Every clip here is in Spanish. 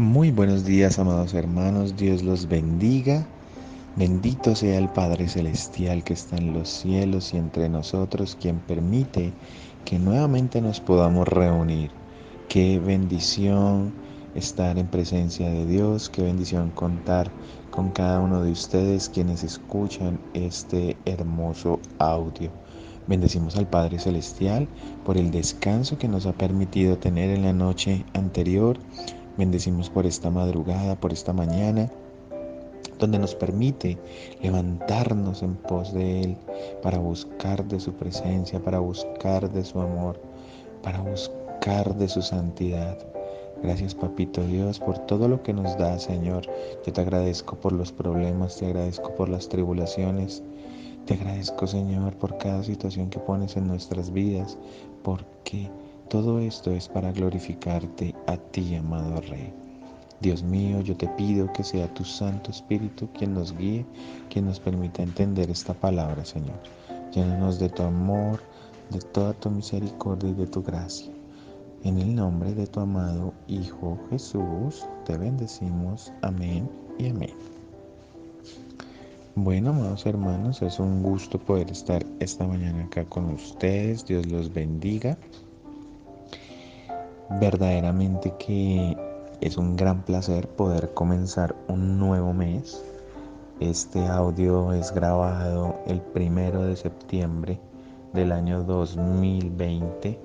Muy buenos días, amados hermanos, Dios los bendiga. Bendito sea el Padre Celestial que está en los cielos y entre nosotros, quien permite que nuevamente nos podamos reunir. Qué bendición estar en presencia de Dios, qué bendición contar con cada uno de ustedes quienes escuchan este hermoso audio. Bendecimos al Padre Celestial por el descanso que nos ha permitido tener en la noche anterior. Bendecimos por esta madrugada, por esta mañana, donde nos permite levantarnos en pos de Él para buscar de su presencia, para buscar de su amor, para buscar de su santidad. Gracias, Papito Dios, por todo lo que nos da, Señor. Yo te agradezco por los problemas, te agradezco por las tribulaciones, te agradezco, Señor, por cada situación que pones en nuestras vidas, porque todo esto es para glorificarte a ti, amado Rey. Dios mío, yo te pido que sea tu Santo Espíritu quien nos guíe, quien nos permita entender esta palabra, Señor. Llénanos de tu amor, de toda tu misericordia y de tu gracia. En el nombre de tu amado Hijo Jesús, te bendecimos. Amén y amén. Bueno, amados hermanos, es un gusto poder estar esta mañana acá con ustedes. Dios los bendiga. Verdaderamente que es un gran placer poder comenzar un nuevo mes. Este audio es grabado el 1 de septiembre del año 2020.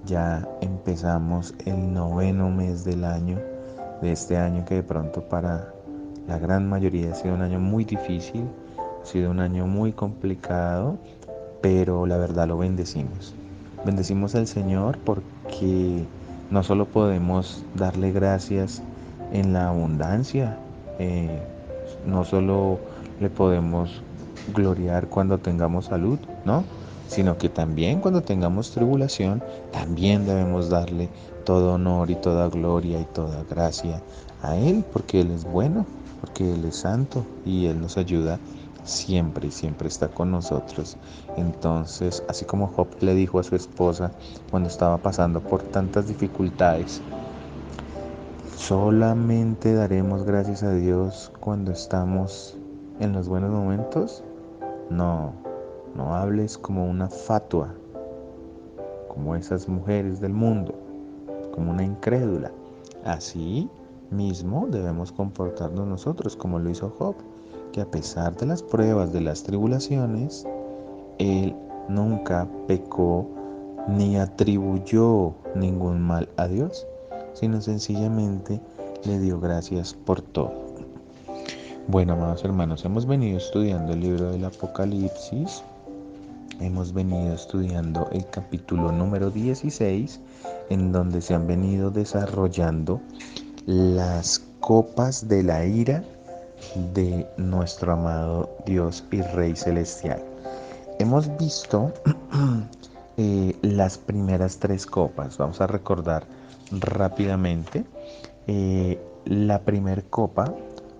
Ya empezamos el noveno mes del año, de este año que de pronto para la gran mayoría ha sido un año muy difícil, ha sido un año muy complicado, pero la verdad lo bendecimos. Bendecimos al Señor porque no solo podemos darle gracias en la abundancia, no solo le podemos gloriar cuando tengamos salud, ¿no? Sino que también cuando tengamos tribulación, también debemos darle todo honor y toda gloria y toda gracia a Él, porque Él es bueno, porque Él es santo y Él nos ayuda siempre y siempre está con nosotros. Entonces, así como Job le dijo a su esposa cuando estaba pasando por tantas dificultades, solamente daremos gracias a Dios cuando estamos en los buenos momentos. No, no hables como una fatua, como esas mujeres del mundo, como una incrédula. Así mismo debemos comportarnos nosotros, como lo hizo Job, que a pesar de las pruebas, de las tribulaciones, él nunca pecó ni atribuyó ningún mal a Dios, sino sencillamente le dio gracias por todo. Bueno, amados hermanos, hemos venido estudiando el libro del Apocalipsis. Hemos venido estudiando el capítulo número 16, en donde se han venido desarrollando las copas de la ira de nuestro amado Dios y Rey Celestial. Hemos visto las primeras tres copas. Vamos a recordar rápidamente. La primera copa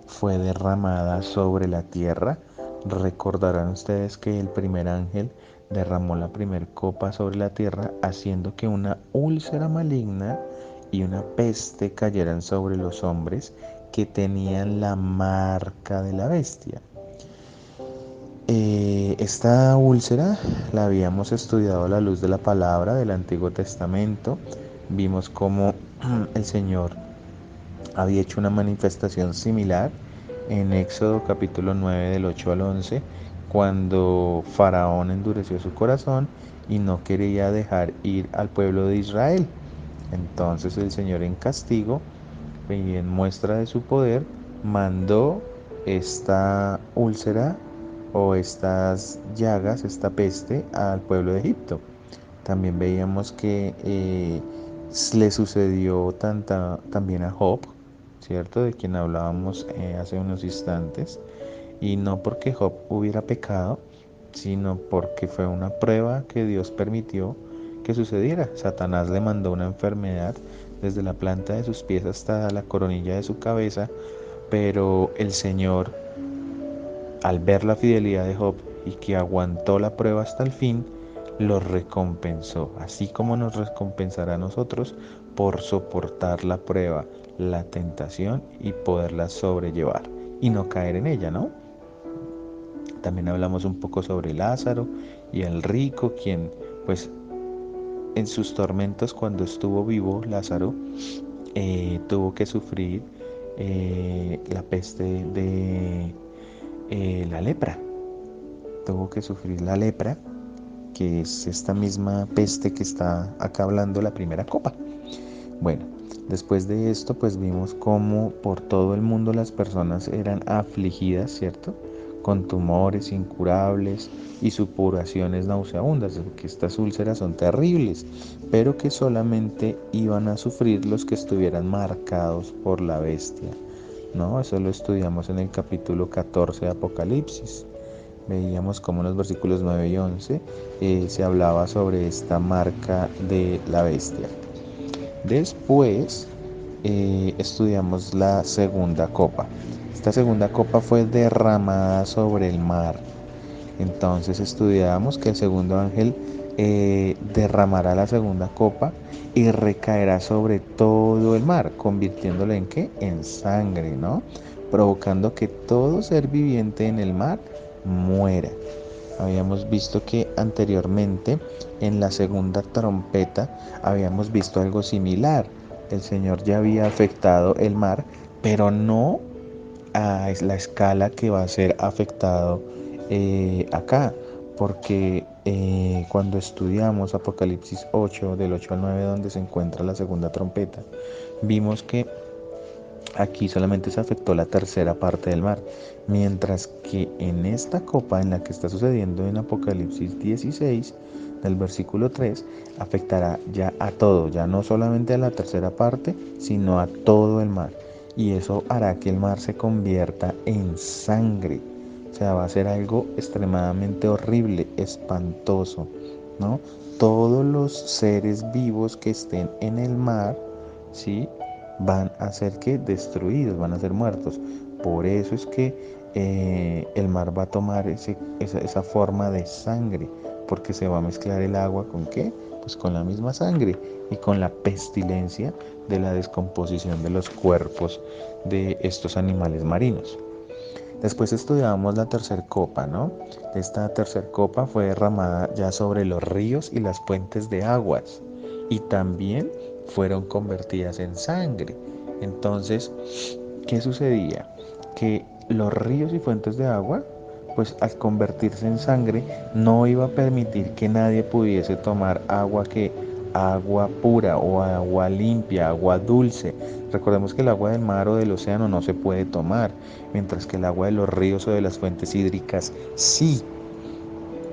fue derramada sobre la tierra. Recordarán ustedes que el primer ángel derramó la primera copa sobre la tierra, haciendo que una úlcera maligna y una peste cayeran sobre los hombres que tenían la marca de la bestia. Esta úlcera la habíamos estudiado a la luz de la palabra del Antiguo Testamento. Vimos cómo el Señor había hecho una manifestación similar en Éxodo capítulo 9 del 8 al 11, cuando Faraón endureció su corazón y no quería dejar ir al pueblo de Israel. Entonces el Señor, en castigo y en muestra de su poder, mandó esta úlcera o estas llagas, esta peste, al pueblo de Egipto. También veíamos que le sucedió también a Job, ¿cierto? De quien hablábamos hace unos instantes. Y no porque Job hubiera pecado, sino porque fue una prueba que Dios permitió que sucediera. Satanás le mandó una enfermedad desde la planta de sus pies hasta la coronilla de su cabeza, pero el Señor, al ver la fidelidad de Job y que aguantó la prueba hasta el fin, lo recompensó, así como nos recompensará a nosotros por soportar la prueba, la tentación y poderla sobrellevar y no caer en ella, ¿no? También hablamos un poco sobre Lázaro y el rico, quien pues en sus tormentos cuando estuvo vivo Lázaro tuvo que sufrir la peste de la lepra. Tuvo que sufrir la lepra, que es esta misma peste que está acá hablando la primera copa. Bueno, después de esto pues vimos cómo por todo el mundo las personas eran afligidas, ¿cierto? Con tumores incurables y supuraciones nauseabundas, porque estas úlceras son terribles, pero que solamente iban a sufrir los que estuvieran marcados por la bestia, ¿no? Eso lo estudiamos en el capítulo 14 de Apocalipsis. Veíamos como en los versículos 9 y 11 se hablaba sobre esta marca de la bestia. Después estudiamos la segunda copa. Esta segunda copa fue derramada sobre el mar. Entonces estudiamos que el segundo ángel derramará la segunda copa y recaerá sobre todo el mar, convirtiéndolo en ¿qué? En sangre, ¿no? Provocando que todo ser viviente en el mar muera. Habíamos visto que anteriormente en la segunda trompeta habíamos visto algo similar. El Señor ya había afectado el mar, pero no a la escala que va a ser afectado acá, porque cuando estudiamos Apocalipsis 8, del 8 al 9, donde se encuentra la segunda trompeta, vimos que aquí solamente se afectó la tercera parte del mar, mientras que en esta copa en la que está sucediendo en Apocalipsis 16, del versículo 3, afectará ya a todo, ya no solamente a la tercera parte, sino a todo el mar. Y eso hará que el mar se convierta en sangre. O sea, va a ser algo extremadamente horrible, espantoso, ¿no? Todos los seres vivos que estén en el mar, ¿sí? Van a ser que destruidos, van a ser muertos. Por eso es que el mar va a tomar esa forma de sangre, porque se va a mezclar el agua con ¿qué? Pues con la misma sangre y con la pestilencia de la descomposición de los cuerpos de estos animales marinos. Después estudiamos la tercer copa, ¿no? Esta tercer copa fue derramada ya sobre los ríos y las fuentes de aguas y también fueron convertidas en sangre. Entonces, ¿qué sucedía? Que los ríos y fuentes de agua, pues al convertirse en sangre, no iba a permitir que nadie pudiese tomar agua pura o agua limpia, agua dulce. Recordemos que el agua del mar o del océano no se puede tomar, mientras que el agua de los ríos o de las fuentes hídricas sí.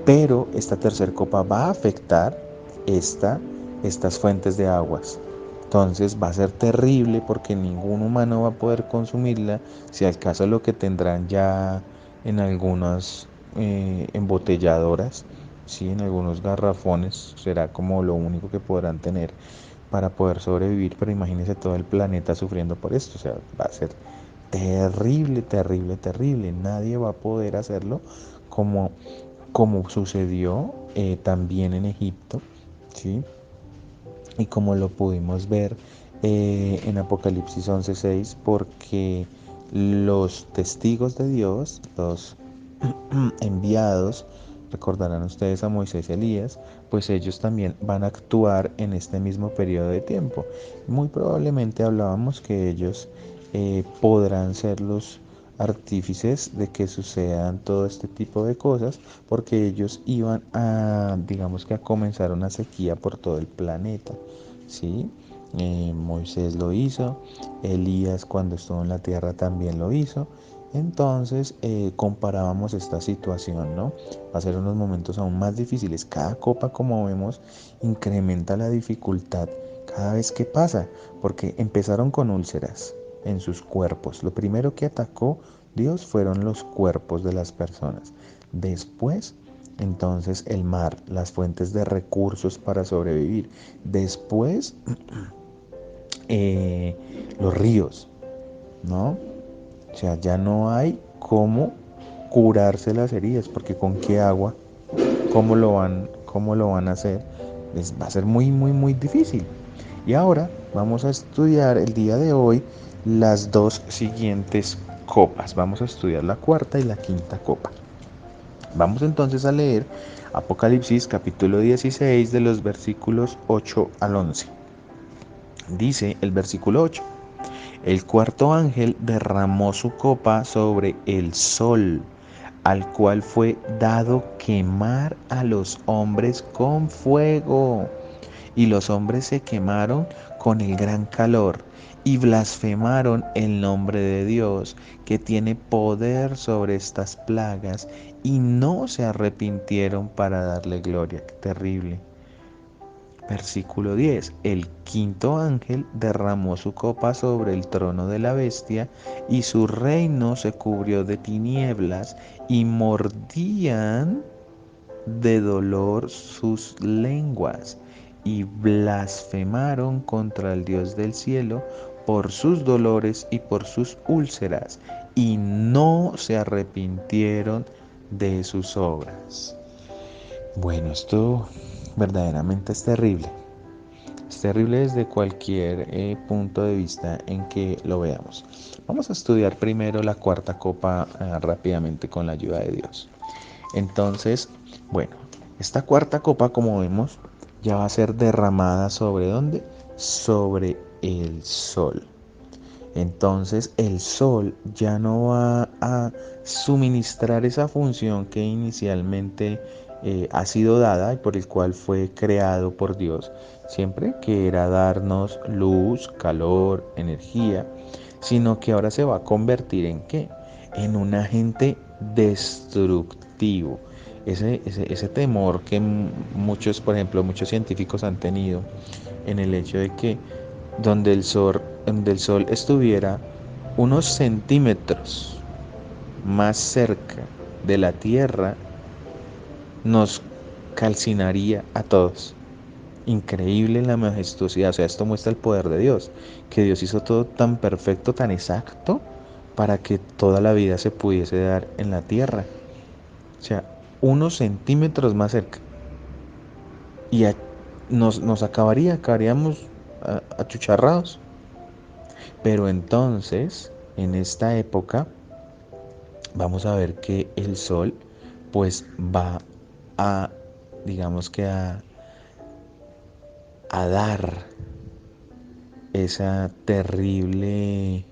Pero esta tercer copa va a afectar estas fuentes de aguas. Entonces va a ser terrible porque ningún humano va a poder consumirla. Si al caso lo que tendrán ya en algunas embotelladoras, ¿sí? En algunos garrafones, será como lo único que podrán tener para poder sobrevivir. Pero imagínense todo el planeta sufriendo por esto. O sea, va a ser terrible, terrible, terrible. Nadie va a poder hacerlo como sucedió también en Egipto, ¿sí? Y como lo pudimos ver en Apocalipsis 11:6, porque los testigos de Dios, los enviados, recordarán ustedes a Moisés y Elías, pues ellos también van a actuar en este mismo periodo de tiempo. Muy probablemente hablábamos que ellos podrán ser los artífices de que sucedan todo este tipo de cosas, porque ellos iban a, digamos que a comenzar una sequía por todo el planeta, ¿sí? Moisés lo hizo, Elías cuando estuvo en la tierra también lo hizo. Entonces comparábamos esta situación, ¿no? Va a ser unos momentos aún más difíciles. Cada copa, como vemos, incrementa la dificultad cada vez que pasa, porque empezaron con úlceras en sus cuerpos. Lo primero que atacó Dios fueron los cuerpos de las personas. Después, entonces, el mar, las fuentes de recursos para sobrevivir. Después, los ríos, ¿no? O sea, ya no hay cómo curarse las heridas, porque con qué agua, cómo lo van a hacer, va a ser muy, muy, muy difícil. Y ahora vamos a estudiar el día de hoy las dos siguientes copas. Vamos a estudiar la cuarta y la quinta copa. Vamos entonces a leer Apocalipsis capítulo 16 de los versículos 8 al 11. Dice el versículo 8: el cuarto ángel derramó su copa sobre el sol, al cual fue dado quemar a los hombres con fuego. Y los hombres se quemaron con el gran calor y blasfemaron el nombre de Dios, que tiene poder sobre estas plagas, y no se arrepintieron para darle gloria. Qué terrible. Versículo 10. El quinto ángel derramó su copa sobre el trono de la bestia, y su reino se cubrió de tinieblas, y mordían de dolor sus lenguas, y blasfemaron contra el Dios del cielo por sus dolores y por sus úlceras, y no se arrepintieron de sus obras. Bueno, esto verdaderamente es terrible. Es terrible desde cualquier punto de vista en que lo veamos. Vamos a estudiar primero la cuarta copa rápidamente con la ayuda de Dios. Entonces, bueno, esta cuarta copa, como vemos, ya va a ser derramada ¿sobre dónde? Sobre el sol. Entonces el sol ya no va a suministrar esa función que inicialmente ha sido dada y por el cual fue creado por Dios, siempre que era darnos luz, calor, energía, sino que ahora se va a convertir en ¿qué? En un agente destructivo. Ese temor que muchos, por ejemplo, muchos científicos han tenido en el hecho de que donde el sol estuviera unos centímetros más cerca de la Tierra, nos calcinaría a todos. Increíble la majestuosidad, o sea, esto muestra el poder de Dios, que Dios hizo todo tan perfecto, tan exacto, para que toda la vida se pudiese dar en la Tierra. O sea, unos centímetros más cerca. Y nos acabaríamos achucharrados. Pero entonces, en esta época, vamos a ver que el sol, pues va a, digamos que a dar esa terrible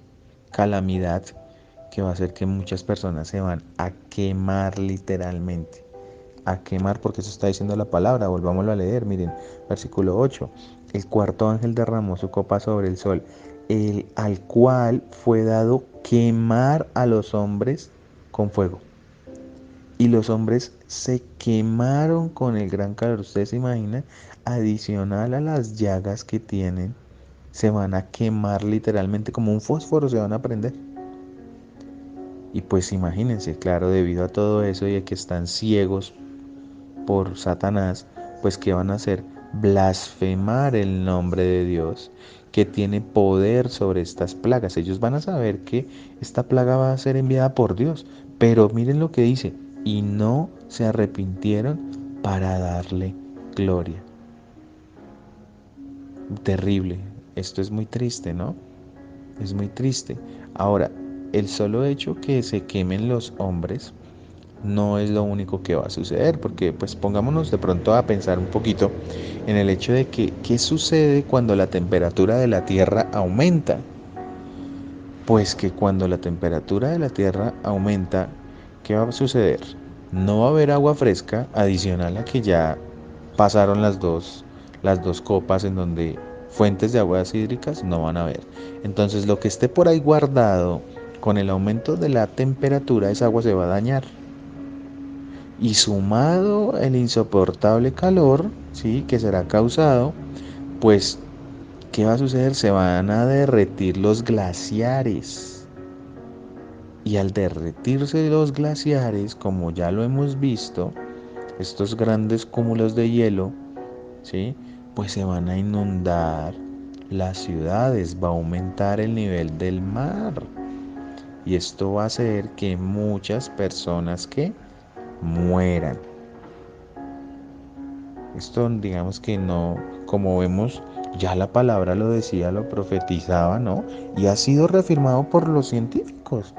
calamidad que va a hacer que muchas personas se van a quemar literalmente. A quemar, porque eso está diciendo la palabra. Volvámoslo a leer, miren, versículo 8. El cuarto ángel derramó su copa sobre el sol, al cual fue dado quemar a los hombres con fuego. Y los hombres se quemaron con el gran calor. Ustedes se imaginan, adicional a las llagas que tienen, se van a quemar literalmente como un fósforo, se van a prender. Y pues imagínense, claro, debido a todo eso y a que están ciegos por Satanás, pues ¿qué van a hacer? Blasfemar el nombre de Dios, que tiene poder sobre estas plagas. Ellos van a saber que esta plaga va a ser enviada por Dios, pero miren lo que dice: y no se arrepintieron para darle gloria. Terrible. Esto es muy triste, ¿no? Es muy triste. Ahora, el solo hecho que se quemen los hombres no es lo único que va a suceder, porque pues pongámonos de pronto a pensar un poquito en el hecho de que ¿qué sucede cuando la temperatura de la Tierra aumenta? Pues que cuando la temperatura de la Tierra aumenta, ¿qué va a suceder? No va a haber agua fresca adicional a que ya pasaron las dos copas en donde fuentes de aguas hídricas no van a haber. Entonces lo que esté por ahí guardado con el aumento de la temperatura, esa agua se va a dañar. Y sumado el insoportable calor, ¿sí?, que será causado, pues, ¿qué va a suceder? Se van a derretir los glaciares. Y al derretirse los glaciares, como ya lo hemos visto, estos grandes cúmulos de hielo, ¿sí?, pues se van a inundar las ciudades, va a aumentar el nivel del mar. Y esto va a hacer que muchas personas que mueran. Esto digamos que no, como vemos, Ya la palabra lo decía, lo profetizaba, ¿no? Y ha sido reafirmado por los científicos.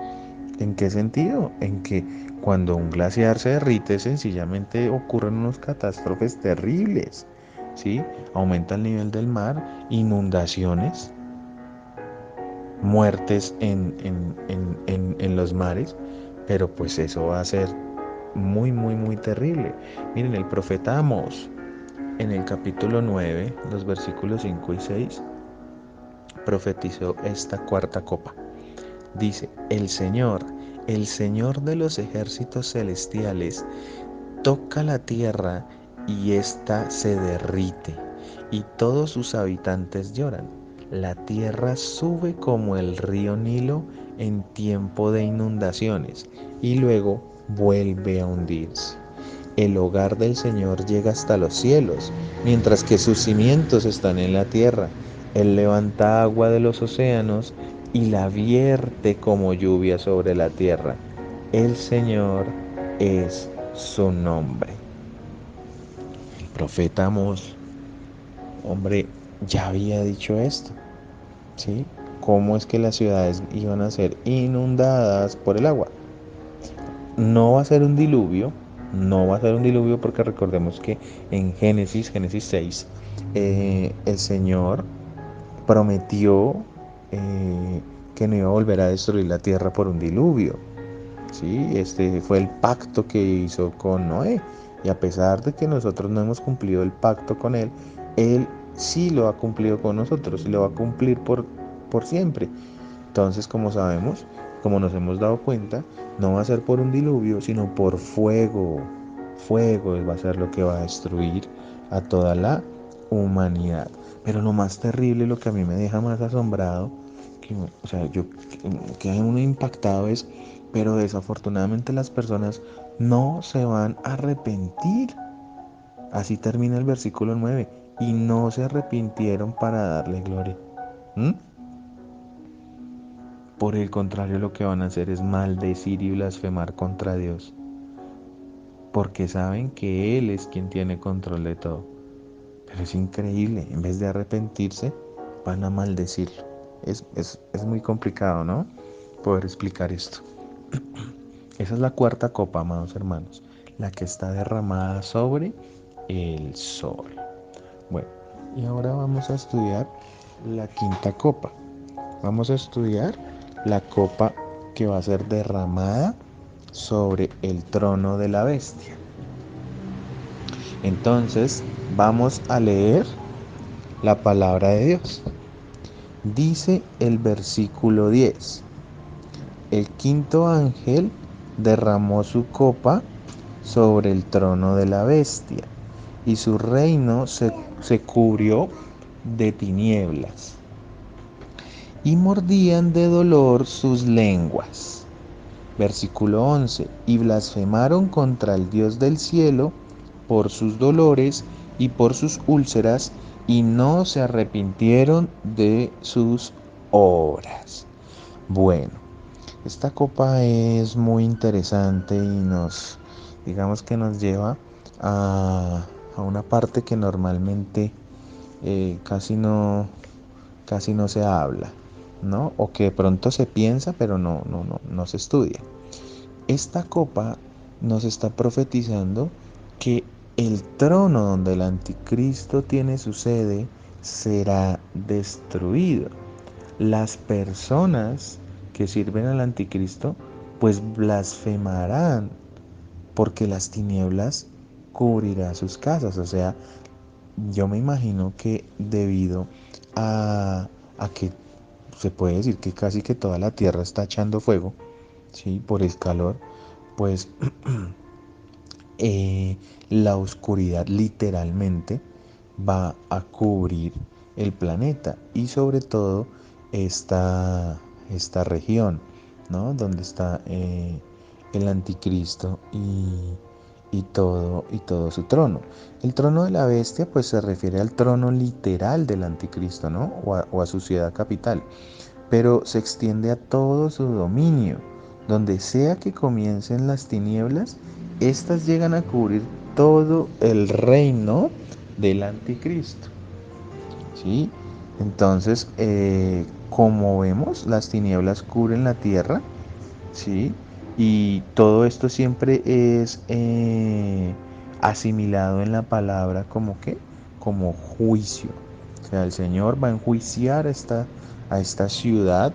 ¿En qué sentido? En que cuando un glaciar se derrite, sencillamente ocurren unas catástrofes terribles, ¿sí? Aumenta el nivel del mar, inundaciones, muertes en los mares, pero pues eso va a ser muy, muy, muy terrible. Miren, el profeta Amós, en el capítulo 9, los versículos 5 y 6, profetizó esta cuarta copa. Dice, el Señor de los ejércitos celestiales, toca la tierra y ésta se derrite, y todos sus habitantes lloran. La tierra sube como el río Nilo en tiempo de inundaciones, y luego vuelve a hundirse. El hogar del Señor llega hasta los cielos, mientras que sus cimientos están en la tierra. Él levanta agua de los océanos y la vierte como lluvia sobre la tierra. El Señor es su nombre. El profeta Amós, hombre, ya había dicho esto, ¿sí? ¿Cómo es que las ciudades iban a ser inundadas por el agua? No va a ser un diluvio, no va a ser un diluvio porque recordemos que en Génesis 6, el Señor prometió que no iba a volver a destruir la tierra por un diluvio. ¿Sí? Este fue el pacto que hizo con Noé. Y a pesar de que nosotros no hemos cumplido el pacto con Él sí lo ha cumplido con nosotros y lo va a cumplir por siempre. Entonces, como sabemos, como nos hemos dado cuenta, no va a ser por un diluvio, sino por fuego. Fuego va a ser lo que va a destruir a toda la humanidad. Pero lo más terrible, lo que a mí me deja más asombrado, que, o sea, yo que hay uno impactado es, pero desafortunadamente las personas no se van a arrepentir. Así termina el versículo 9. Y no se arrepintieron para darle gloria. ¿Mm? Por el contrario, lo que van a hacer es maldecir y blasfemar contra Dios, porque saben que Él es quien tiene control de todo. Pero es increíble, en vez de arrepentirse, van a maldecirlo. Es muy complicado, ¿no? Poder explicar esto. Esa es la cuarta copa, amados hermanos, la que está derramada sobre el sol. Bueno, y ahora vamos a estudiar la quinta copa. Vamos a estudiar la copa que va a ser derramada sobre el trono de la bestia. Entonces, vamos a leer la palabra de Dios. Dice el versículo 10. El quinto ángel derramó su copa sobre el trono de la bestia, y su reino se cubrió de tinieblas, y mordían de dolor sus lenguas. Versículo 11. Y blasfemaron contra el Dios del cielo por sus dolores y por sus úlceras, y no se arrepintieron de sus obras. Bueno, esta copa es muy interesante y digamos que nos lleva a una parte que normalmente casi no se habla, ¿no? O que de pronto se piensa, pero no se estudia. Esta copa nos está profetizando que el trono donde el anticristo tiene su sede será destruido. Las personas que sirven al anticristo pues blasfemarán porque las tinieblas cubrirá sus casas. O sea, yo me imagino que debido a que se puede decir que casi que toda la tierra está echando fuego, ¿sí? Por el calor, pues la oscuridad literalmente va a cubrir el planeta y sobre todo esta región, ¿no? Donde está el anticristo y todo su trono. El trono de la bestia pues se refiere al trono literal del anticristo, ¿no? O a su ciudad capital, pero se extiende a todo su dominio. Donde sea que comiencen las tinieblas, estas llegan a cubrir todo el reino del anticristo. ¿sí? Entonces, como vemos, las tinieblas cubren la tierra, ¿sí? Y todo esto siempre es asimilado en la palabra como qué, como juicio. O sea, el Señor va a enjuiciar a esta ciudad,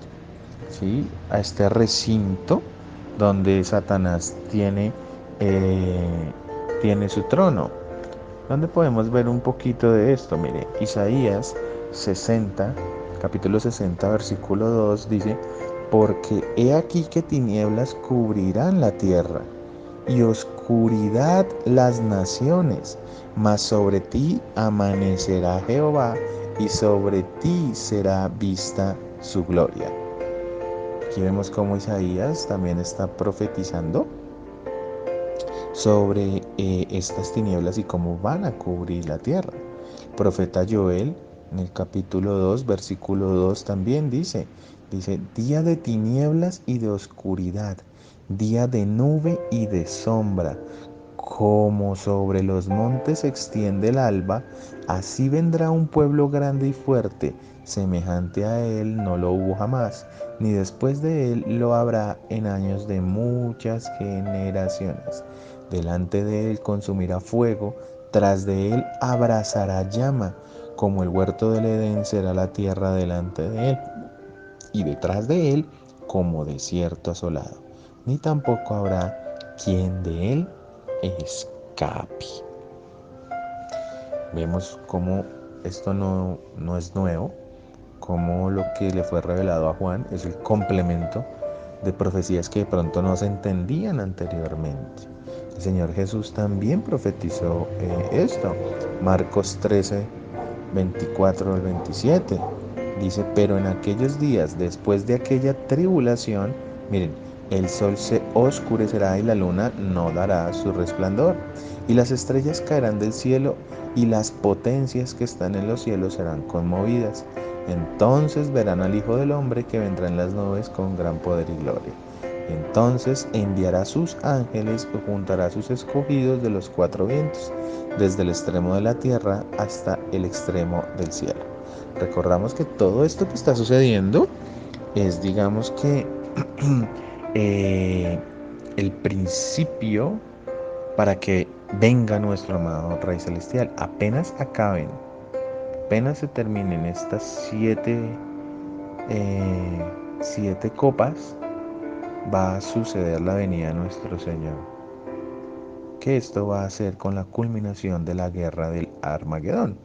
¿sí? A este recinto donde Satanás tiene su trono. ¿Dónde podemos ver un poquito de esto? Mire, Isaías 60, capítulo 60, versículo 2 dice, porque he aquí que tinieblas cubrirán la tierra y oscuridad las naciones, mas sobre ti amanecerá Jehová y sobre ti será vista su gloria. Aquí vemos cómo Isaías también está profetizando sobre estas tinieblas y cómo van a cubrir la tierra. El profeta Joel en el capítulo 2, versículo 2 también dice, día de tinieblas y de oscuridad, día de nube y de sombra, como sobre los montes se extiende el alba, así vendrá un pueblo grande y fuerte, semejante a él no lo hubo jamás, ni después de él lo habrá en años de muchas generaciones. Delante de él consumirá fuego, tras de él abrazará llama, como el huerto del Edén será la tierra delante de él, y detrás de él como desierto asolado, ni tampoco habrá quien de él escape. Vemos cómo esto no es nuevo, como lo que le fue revelado a Juan es el complemento de profecías que de pronto no se entendían anteriormente. El Señor Jesús también profetizó esto. Marcos 13, 24 al 27. Dice, pero en aquellos días, después de aquella tribulación, miren, el sol se oscurecerá y la luna no dará su resplandor, y las estrellas caerán del cielo, y las potencias que están en los cielos serán conmovidas. Entonces verán al Hijo del Hombre que vendrá en las nubes con gran poder y gloria. Entonces enviará sus ángeles y juntará a sus escogidos de los cuatro vientos, desde el extremo de la tierra hasta el extremo del cielo. Recordamos que todo esto que está sucediendo es, digamos que, eh, el principio para que venga nuestro amado Rey Celestial. Apenas se terminen estas siete copas, va a suceder la venida de nuestro Señor. Que esto va a ser con la culminación de la guerra del Armagedón.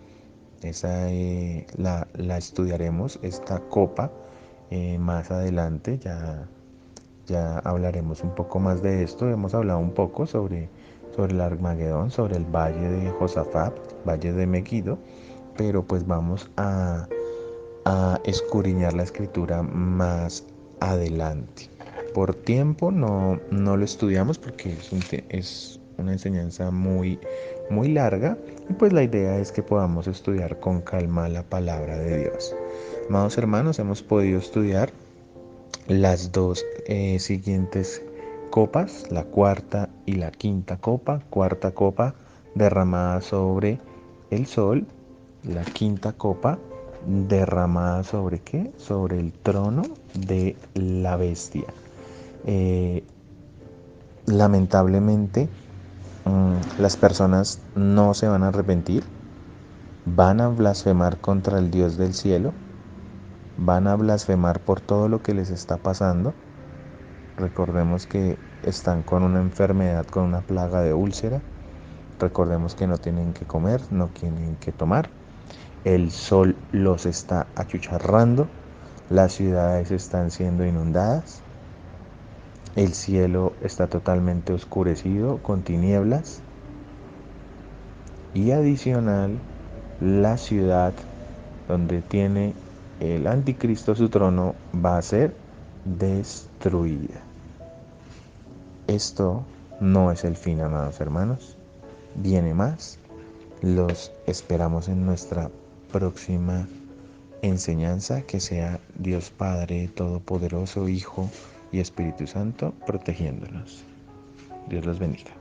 Esa la estudiaremos, esta copa, más adelante. Ya hablaremos un poco más de esto. Hemos hablado un poco sobre el Armagedón, sobre el valle de Josafat, valle de Megiddo, pero pues vamos a escudriñar la escritura más adelante. Por tiempo no lo estudiamos porque es una enseñanza muy larga, y pues la idea es que podamos estudiar con calma la palabra de Dios. Amados hermanos, hemos podido estudiar las dos siguientes copas, la cuarta y la quinta copa. Cuarta copa derramada sobre el sol, la quinta copa derramada sobre qué, sobre el trono de la bestia. Eh, Lamentablemente, las personas no se van a arrepentir, van a blasfemar contra el Dios del cielo, van a blasfemar por todo lo que les está pasando. Recordemos que están con una enfermedad, con una plaga de úlcera. Recordemos que no tienen que comer, no tienen que tomar. El sol los está achucharrando. Las ciudades están siendo inundadas. El cielo está totalmente oscurecido con tinieblas. Y adicional, la ciudad donde tiene el anticristo su trono va a ser destruida. Esto no es el fin, amados hermanos. Viene más. Los esperamos en nuestra próxima enseñanza. Que sea Dios Padre Todopoderoso, Hijo y Espíritu Santo protegiéndonos. Dios los bendiga.